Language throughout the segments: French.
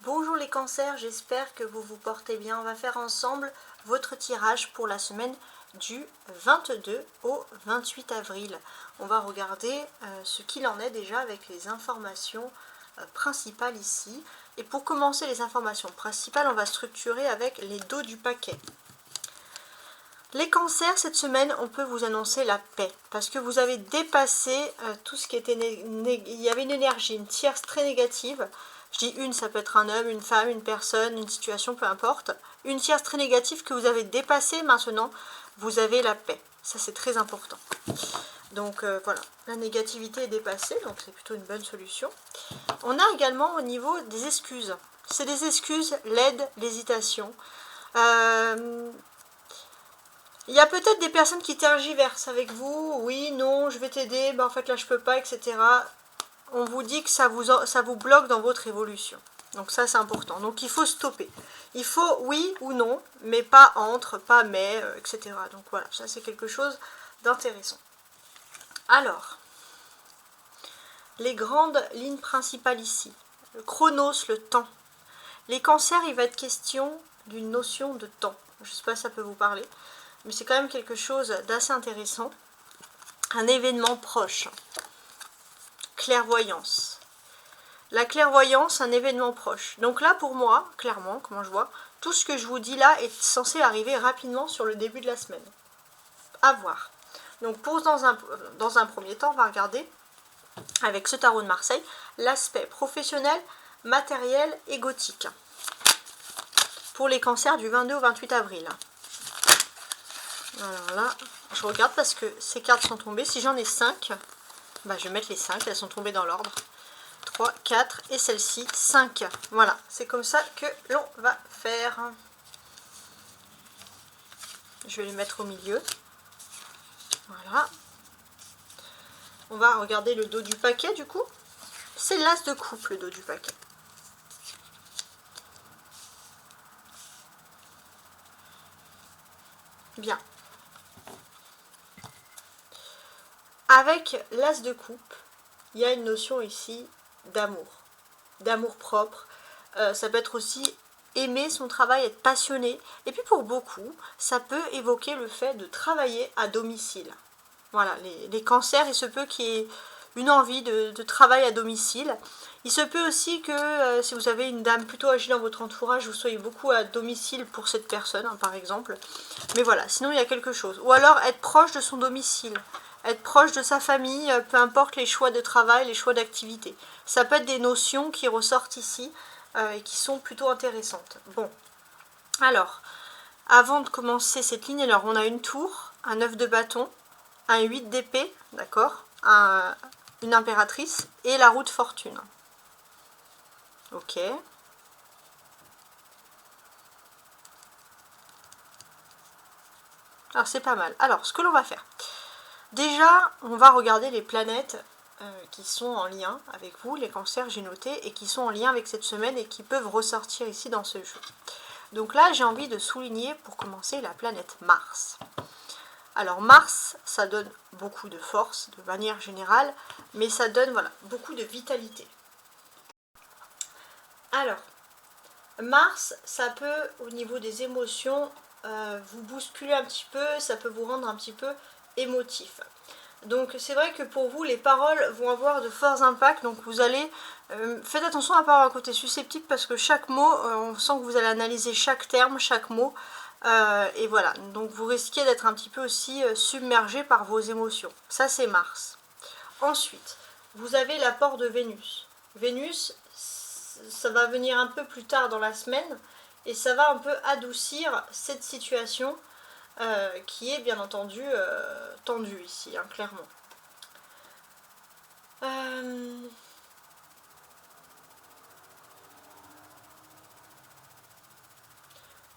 Bonjour les cancers, j'espère que vous vous portez bien. On va faire ensemble votre tirage pour la semaine du 22 au 28 avril. On va regarder ce qu'il en est déjà avec les informations principales ici. Et pour commencer les informations principales, on va structurer avec les dos du paquet. Les cancers, cette semaine, on peut vous annoncer la paix, parce que vous avez dépassé tout ce qui était... Il y avait une énergie, une tierce très négative. Je dis une, ça peut être un homme, une femme, une personne, une situation, peu importe. Une tierce très négative que vous avez dépassée, maintenant, vous avez la paix. Ça, c'est très important. Donc, voilà, la négativité est dépassée, donc c'est plutôt une bonne solution. On a également au niveau des excuses. C'est des excuses, l'aide, l'hésitation. Il y a peut-être des personnes qui tergiversent avec vous. Oui, non, je vais t'aider, ben en fait là je peux pas, etc. On vous dit que ça vous bloque dans votre évolution. Donc ça c'est important. Donc il faut stopper. Il faut oui ou non, mais pas entre, pas mais, etc. Donc voilà, ça c'est quelque chose d'intéressant. Alors, les grandes lignes principales ici. Le chronos, le temps. Les cancers, il va être question d'une notion de temps. Je ne sais pas si ça peut vous parler, mais c'est quand même quelque chose d'assez intéressant. Un événement proche. Clairvoyance. La clairvoyance, un événement proche. Donc là, pour moi, clairement, comment je vois, tout ce que je vous dis là est censé arriver rapidement sur le début de la semaine. À voir. Donc dans un premier temps, on va regarder, avec ce tarot de Marseille, l'aspect professionnel, matériel et gothique. Pour les cancers du 22 au 28 avril. Alors là, je regarde parce que ces cartes sont tombées. Si j'en ai 5, bah, je vais mettre les 5, elles sont tombées dans l'ordre. 3, 4 et celle-ci 5. Voilà, c'est comme ça que l'on va faire. Je vais les mettre au milieu. Voilà. On va regarder le dos du paquet du coup. C'est l'as de coupe, le dos du paquet. Bien. Avec l'as de coupe, il y a une notion ici d'amour. D'amour propre. Ça peut être aussi aimer son travail, être passionné. Et puis pour beaucoup, ça peut évoquer le fait de travailler à domicile. Voilà, les cancers, il se peut qu'il y ait une envie de travail à domicile. Il se peut aussi que si vous avez une dame plutôt âgée dans votre entourage, vous soyez beaucoup à domicile pour cette personne, hein, par exemple. Mais voilà, sinon il y a quelque chose. Ou alors être proche de son domicile. Être proche de sa famille, peu importe les choix de travail, les choix d'activité. Ça peut être des notions qui ressortent ici et qui sont plutôt intéressantes. Bon, alors, avant de commencer cette ligne, alors on a une tour, un 9 de bâton, un 8 d'épée, d'accord, une impératrice et la roue de fortune. Ok. Alors c'est pas mal. Alors, ce que l'on va faire, déjà, on va regarder les planètes qui sont en lien avec vous, les cancers, j'ai noté, et qui sont en lien avec cette semaine et qui peuvent ressortir ici dans ce jeu. Donc là, j'ai envie de souligner, pour commencer, la planète Mars. Alors Mars, ça donne beaucoup de force, de manière générale, mais ça donne voilà, beaucoup de vitalité. Alors, Mars, ça peut, au niveau des émotions, vous bousculer un petit peu, ça peut vous rendre un petit peu émotif. Donc c'est vrai que pour vous, les paroles vont avoir de forts impacts, donc vous allez... faites attention à ne pas avoir un côté susceptible, parce que chaque mot, on sent que vous allez analyser chaque terme, chaque mot, et voilà, donc vous risquez d'être un petit peu aussi submergé par vos émotions. Ça c'est Mars. Ensuite, vous avez l'apport de Vénus. Vénus, ça va venir un peu plus tard dans la semaine, et ça va un peu adoucir cette situation qui est bien entendu tendue ici, hein, clairement.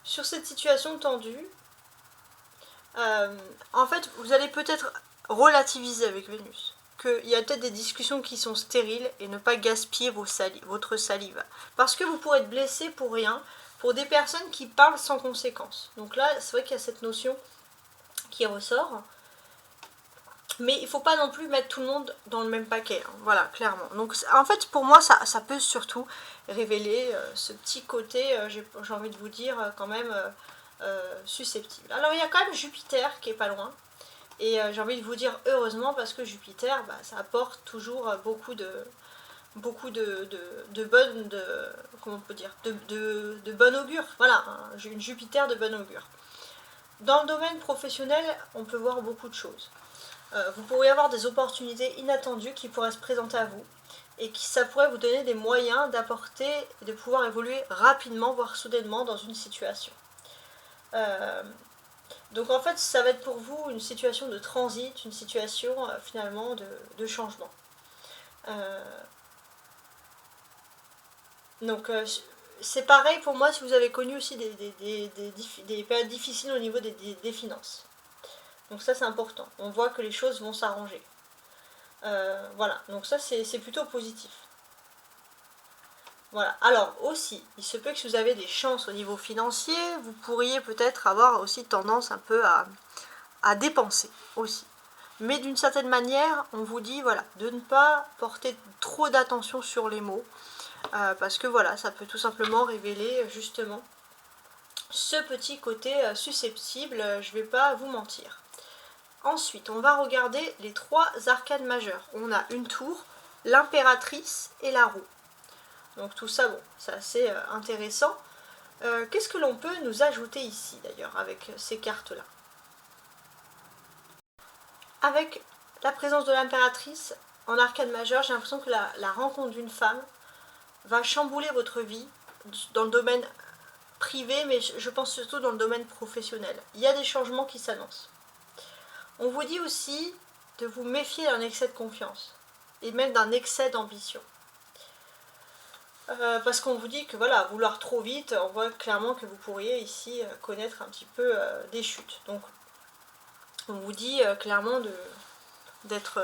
Sur cette situation tendue, en fait, vous allez peut-être relativiser avec Vénus. Qu'il y a peut-être des discussions qui sont stériles et ne pas gaspiller votre salive. Parce que vous pourrez être blessé pour rien, pour des personnes qui parlent sans conséquence. Donc là, c'est vrai qu'il y a cette notion qui ressort. Mais il ne faut pas non plus mettre tout le monde dans le même paquet, hein, voilà, clairement. Donc en fait, pour moi, ça peut surtout révéler ce petit côté, j'ai envie de vous dire, quand même susceptible. Alors il y a quand même Jupiter qui est pas loin. Et j'ai envie de vous dire heureusement, parce que Jupiter, bah, ça apporte toujours beaucoup de bonnes, comment on peut dire, de bon augure. Voilà, j'ai une Jupiter de bon augure. Dans le domaine professionnel, on peut voir beaucoup de choses. Vous pourriez avoir des opportunités inattendues qui pourraient se présenter à vous et ça pourrait vous donner des moyens d'apporter et de pouvoir évoluer rapidement, voire soudainement dans une situation. Donc en fait, ça va être pour vous une situation de transit, une situation finalement de changement. Donc c'est pareil pour moi si vous avez connu aussi des périodes difficiles au niveau des finances. Donc ça c'est important, on voit que les choses vont s'arranger. Voilà, donc ça c'est plutôt positif. Voilà, alors aussi, il se peut que si vous avez des chances au niveau financier, vous pourriez peut-être avoir aussi tendance un peu à dépenser aussi. Mais d'une certaine manière, on vous dit voilà, de ne pas porter trop d'attention sur les mots, parce que voilà, ça peut tout simplement révéler justement ce petit côté susceptible, je ne vais pas vous mentir. Ensuite, on va regarder les 3 arcanes majeures. On a une tour, l'impératrice et la roue. Donc tout ça, bon, c'est assez intéressant. Qu'est-ce que l'on peut nous ajouter ici d'ailleurs avec ces cartes-là? Avec la présence de l'impératrice en arcane majeure, j'ai l'impression que la rencontre d'une femme va chambouler votre vie dans le domaine privé, mais je pense surtout dans le domaine professionnel. Il y a des changements qui s'annoncent. On vous dit aussi de vous méfier d'un excès de confiance et même d'un excès d'ambition. Parce qu'on vous dit que voilà, vouloir trop vite, on voit clairement que vous pourriez ici connaître un petit peu des chutes. Donc on vous dit clairement d'être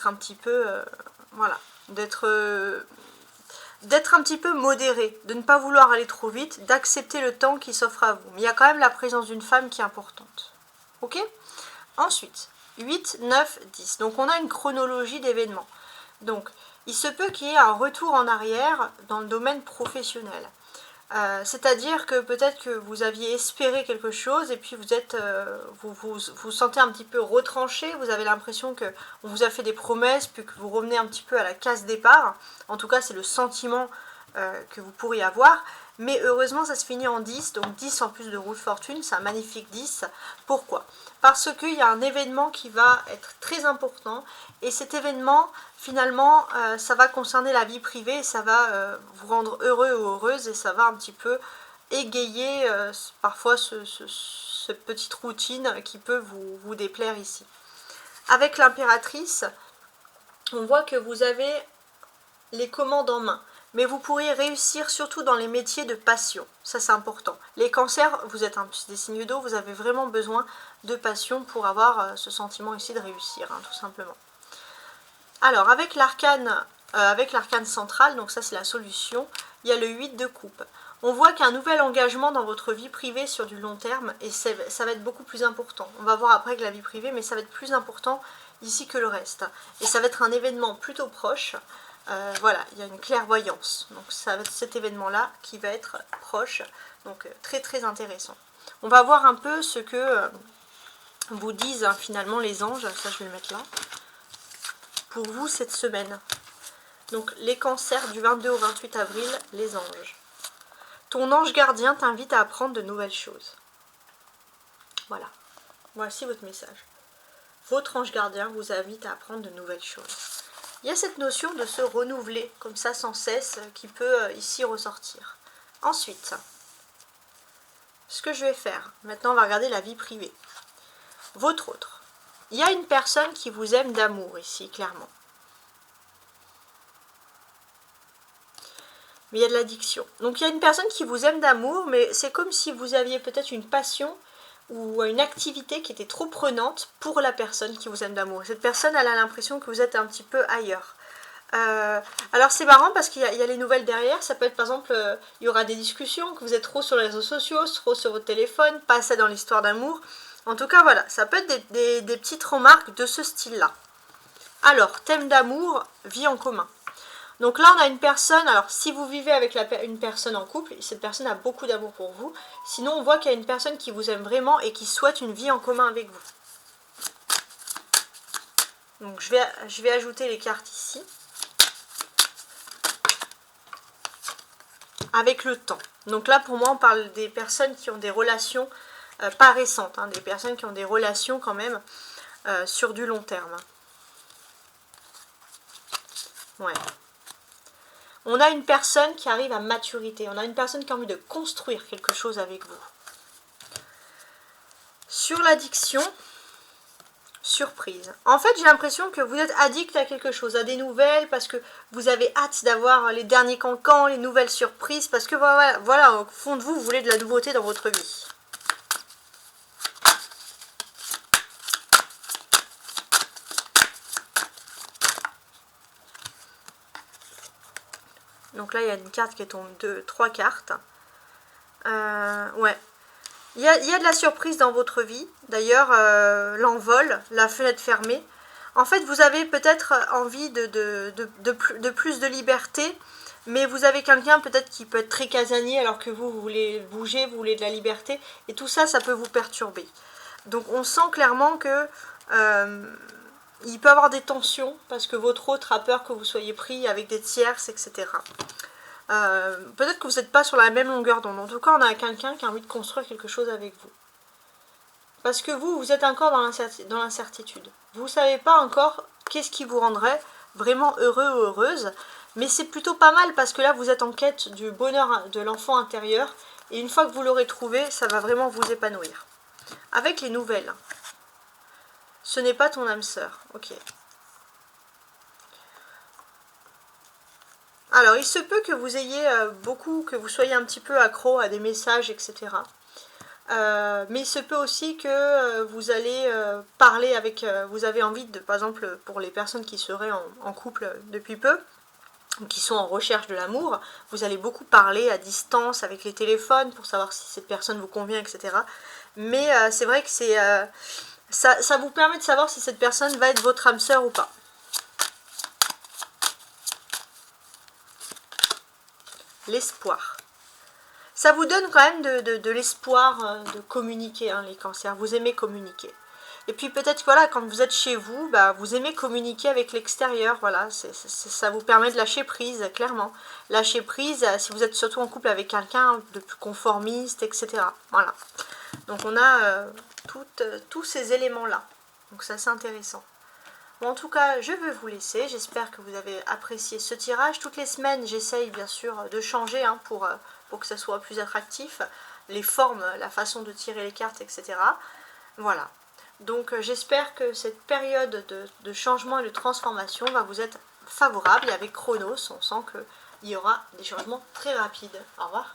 un petit peu voilà, d'être un petit peu modéré, de ne pas vouloir aller trop vite, d'accepter le temps qui s'offre à vous. Mais il y a quand même la présence d'une femme qui est importante. Ok? Ensuite, 8, 9, 10. Donc on a une chronologie d'événements. Donc il se peut qu'il y ait un retour en arrière dans le domaine professionnel. C'est-à-dire que peut-être que vous aviez espéré quelque chose et puis vous sentez un petit peu retranché, vous avez l'impression qu'on vous a fait des promesses puis que vous revenez un petit peu à la case départ. En tout cas, c'est le sentiment que vous pourriez avoir. Mais heureusement, ça se finit en 10, donc 10 en plus de roue de fortune, c'est un magnifique 10. Pourquoi? Parce qu'il y a un événement qui va être très important et cet événement, finalement, ça va concerner la vie privée, ça va vous rendre heureux ou heureuse et ça va un petit peu égayer parfois cette petite routine qui peut vous déplaire ici. Avec l'impératrice, on voit que vous avez les commandes en main. Mais vous pourriez réussir surtout dans les métiers de passion. Ça, c'est important. Les cancers, vous êtes des signes d'eau, vous avez vraiment besoin de passion pour avoir ce sentiment ici de réussir, hein, tout simplement. Alors, avec l'arcane central, donc ça c'est la solution, il y a le 8 de coupe. On voit qu'un nouvel engagement dans votre vie privée sur du long terme, et ça va être beaucoup plus important. On va voir après que la vie privée, mais ça va être plus important ici que le reste. Et ça va être un événement plutôt proche. Voilà, il y a une clairvoyance. Donc ça va être cet événement-là qui va être proche. Donc très très intéressant. On va voir un peu ce que vous disent hein, finalement les anges. Ça je vais le mettre là. Pour vous cette semaine. Donc les cancers du 22 au 28 avril, les anges. Ton ange gardien t'invite à apprendre de nouvelles choses. Voilà. Voici votre message. Votre ange gardien vous invite à apprendre de nouvelles choses. Il y a cette notion de se renouveler comme ça sans cesse qui peut ici ressortir. Ensuite, ce que je vais faire, maintenant on va regarder la vie privée. Votre autre. Il y a une personne qui vous aime d'amour ici, clairement. Mais il y a de l'addiction. Donc il y a une personne qui vous aime d'amour, mais c'est comme si vous aviez peut-être une passion ou une activité qui était trop prenante pour la personne qui vous aime d'amour. Cette personne, elle a l'impression que vous êtes un petit peu ailleurs. Alors c'est marrant parce qu'il y a les nouvelles derrière. Ça peut être par exemple, il y aura des discussions, que vous êtes trop sur les réseaux sociaux, trop sur votre téléphone, pas assez dans l'histoire d'amour. En tout cas, voilà, ça peut être des petites remarques de ce style-là. Alors, thème d'amour, vie en commun. Donc là, on a une personne, alors si vous vivez avec une personne en couple, cette personne a beaucoup d'amour pour vous. Sinon, on voit qu'il y a une personne qui vous aime vraiment et qui souhaite une vie en commun avec vous. Donc je vais ajouter les cartes ici. Avec le temps. Donc là, pour moi, on parle des personnes qui ont des relations pas récentes, hein, des personnes qui ont des relations quand même sur du long terme. Ouais. On a une personne qui arrive à maturité. On a une personne qui a envie de construire quelque chose avec vous. Sur l'addiction, surprise. En fait, j'ai l'impression que vous êtes addict à quelque chose, à des nouvelles, parce que vous avez hâte d'avoir les derniers cancans, les nouvelles surprises, parce que voilà, au fond de vous, vous voulez de la nouveauté dans votre vie. Donc là, il y a une carte qui tombe, 3 cartes. Ouais. Il y a de la surprise dans votre vie. D'ailleurs, l'envol, la fenêtre fermée. En fait, vous avez peut-être envie de plus de liberté, mais vous avez quelqu'un peut-être qui peut être très casanier alors que vous voulez bouger, vous voulez de la liberté. Et tout ça, ça peut vous perturber. Donc on sent clairement que il peut y avoir des tensions parce que votre autre a peur que vous soyez pris avec des tierces, etc. Peut-être que vous n'êtes pas sur la même longueur d'onde. En tout cas, on a quelqu'un qui a envie de construire quelque chose avec vous. Parce que vous êtes encore dans l'incertitude. Vous ne savez pas encore qu'est-ce qui vous rendrait vraiment heureux ou heureuse. Mais c'est plutôt pas mal parce que là, vous êtes en quête du bonheur de l'enfant intérieur. Et une fois que vous l'aurez trouvé, ça va vraiment vous épanouir. Avec les nouvelles. Ce n'est pas ton âme sœur. Ok. Alors, il se peut que vous ayez que vous soyez un petit peu accro à des messages, etc. Mais il se peut aussi que vous allez parler avec... vous avez envie de, par exemple, pour les personnes qui seraient en couple depuis peu, qui sont en recherche de l'amour, vous allez beaucoup parler à distance avec les téléphones pour savoir si cette personne vous convient, etc. Mais c'est vrai que ça vous permet de savoir si cette personne va être votre âme sœur ou pas. L'espoir. Ça vous donne quand même de l'espoir de communiquer, hein, les cancers. Vous aimez communiquer. Et puis peut-être, voilà, quand vous êtes chez vous, bah, vous aimez communiquer avec l'extérieur. Voilà, ça vous permet de lâcher prise, clairement. Lâcher prise, si vous êtes surtout en couple avec quelqu'un de plus conformiste, etc. Voilà. Donc on a tous ces éléments-là. Donc ça, c'est intéressant. Bon, en tout cas, je vais vous laisser. J'espère que vous avez apprécié ce tirage. Toutes les semaines, j'essaye bien sûr de changer, hein, pour que ça soit plus attractif. Les formes, la façon de tirer les cartes, etc. Voilà. Donc j'espère que cette période de changement et de transformation va vous être favorable. Et avec Chronos, on sent qu'il y aura des changements très rapides. Au revoir.